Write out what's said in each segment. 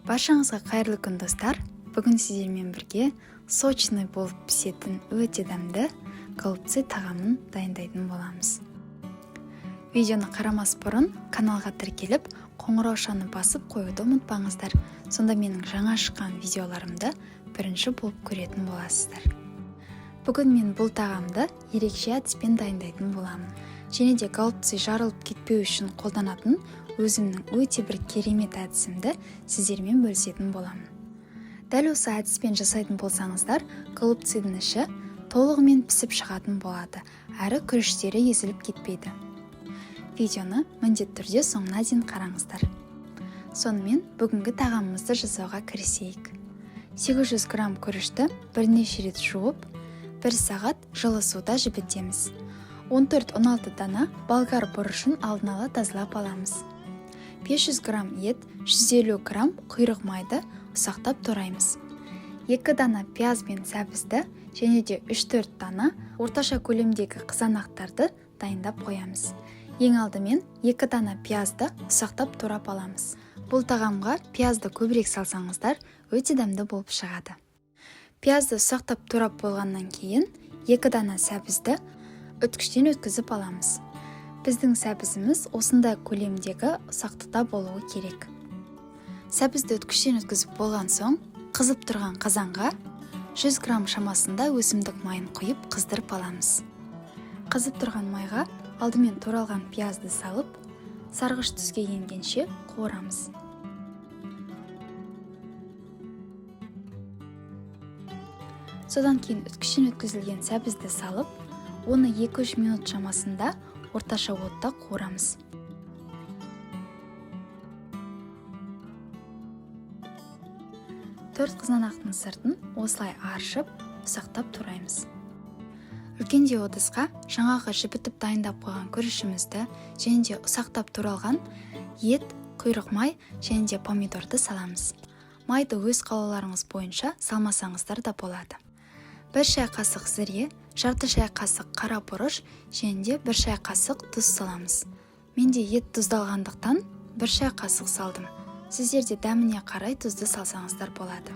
Баршаңызға қайырлы күн достар. Бүгін сіздермен бірге сочный болып пісетін өте дәмді голубцы тағамын дайындайтын боламыз. Видеоны қарамас бұрын каналға тіркеліп, қоңыраушаны басып қоюды ұмытпаңыздар. Сонда менің жаңа шыққан видеоларымды бірінші болып көретін боласыздар. Бүгін мен бұл тағамды ерекше әдіспен дайындайтын боламын. Және де голубцы жарылып кетпеу үшін қолданатын өзімнің өте бір керемет әдісімді сіздермен бөлісетін боламын. Дәл осы әдіспен жасайтын болсаңыздар, голубцидың іші толығымен пісіп шығатын болады, әрі күріштері езіліп кетпейді. Видеоны міндетті түрде соңына дейін қараңыздар. Сонымен бүгінгі тағамымызды жасауға кірісейік. 800 грамм күрішті бірнеше рет жуып, 1 сағат жылы суда жібітеміз. 14-16 дана болгар бұрышын алдын ала тазалап аламыз. 500 грамм ет, 150 грамм құйрық майды ұсақтап тураймыз. 2 дана пияз бен сәбізді және де 3-4 дана орташа көлемдегі қызанақтарды дайындап қоямыз. Ең алдымен 2 дана пиязды ұсақтап турап аламыз. Бұл тағамға пиязды көбірек салсаңыздар, өте дәмді болып шығады. Пиязды ұсақтап турап болғаннан кейін 2 дана сәбізді үткіштен өткізіп аламыз. Біздің сәбізіміз осындай көлемдегі ұсақтықта болуы керек. Сәбізді үткіштен өткізіп болған соң, қызып тұрған қазанға 100 грамм шамасында өсімдік майын құйып қыздырып аламыз. Қызып тұрған майға алдымен туралған пиязды салып, сарғыш түске енгенше қуырамыз. Содан кейін үткіштен өткізілген сәбізді салып, оны 2-3 минут шамасында орташа отта қуырамыз. Төрт қызанақтың сыртын осылай аршып, ұсақтап тураймыз. Үлкендеу ыдысқа жаңағы жібітіп дайындап қойған күрішімізді және де ұсақтап туралған ет, құйрық май және де помидорды саламыз. Майды өз қалауларыңыз бойынша салмасаңыздар да болады. 1 шай қасық зіре, жарты шай қасық қара бұрыш және де 1 шай қасық тұз саламыз. Менде ет тұздалғандықтан 1 шай қасық салдым. Сіздерде дәміне қарай тұзды салсаңыздар болады.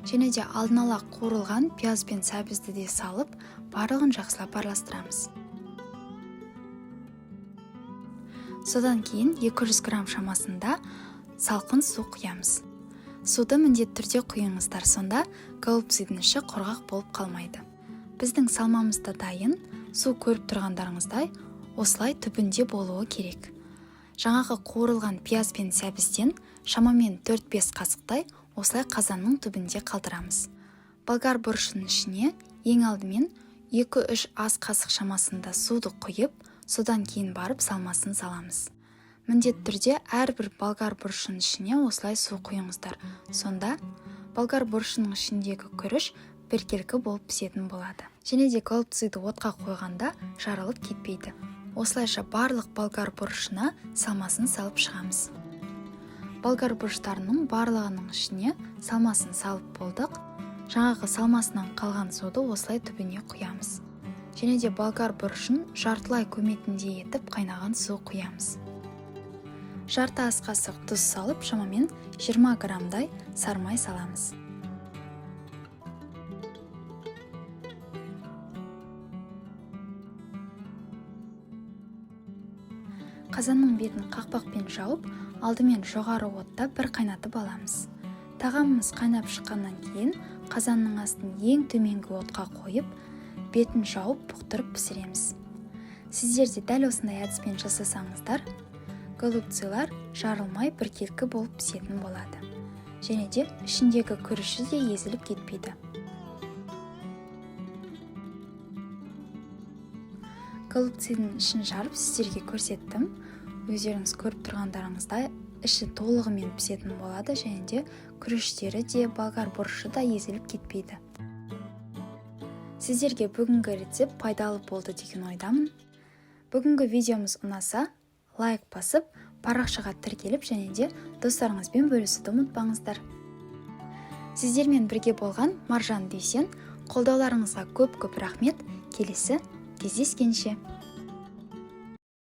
Және де алдын ала қуырылған пияз бен сәбізді де салып, барлығын жақсылап араластырамыз. Содан кейін 200 грамм шамасында салқын су құямыз. Суды міндетті түрде құйыңыздар, сонда голубцидың іші құрғақ болып қалмайды. Біздің салмамызда дайын, су көріп тұрғандарыңыздай осылай түбінде болуы керек. Жаңағы қуырылған пияз бен сәбізден шамамен 4-5 қасықтай осылай қазанның түбінде қалдырамыз. Болгар бұрышының ішіне ең алдымен 2-3 ас қасық шамасында суды құйып, содан кейін барып салмасын саламыз. Міндетті түрде әрбір болгар бұрышының ішіне осылай су құйыңыздар. Сонда болгар бұрышының ішіндегі күріш біркелкі болып пісетін болады. Және де голубциді отқа қойғанда жарылып кетпейді. Осылайша барлық болгар бұрышына салмасын салып шығамыз. Болгар бұрыштарының барлығының ішіне салмасын салып болдық. Жаңағы салмасынан қалған суды осылай түбіне құямыз. Және де болгар бұрышын жартылай көметіндей етіп қайнаған су құямыз. Жарты ас қасық тұз салып, шамамен 20 граммдай сармай саламыз. Қазанның бетін қақпақпен жауып, алдымен жоғары отта бір қайнатып аламыз. Тағамымыз қайнап шыққаннан кейін қазанның астын ең төменгі отқа қойып, бетін жауып бұқтырып пісіреміз. Сіздер де дәл осындай әдіспен жасасаңыздар, голубцилар жарылмай біркелкі болып пісетін болады. Және де ішіндегі күріші де езіліп кетпейді. Голубцидың ішін жарып сіздерге көрсеттім. Өздеріңіз көріп тұрғандарыңыздай іші толығымен пісетін болады және де күріштері де болгар бұрышы да езіліп кетпейді. Сіздерге бүгінгі рецепт пайдалы болды деген ойдамын. Бүгінгі видеомыз ұнаса, лайк басып, парақшаға тіркеліп және де достарыңызбен бөлісуді ұмытпаңыздар. Сіздермен бірге болған Маржан Дүйсен, қолдауларыңызға көп-көп рахмет. Келесі кездескенше.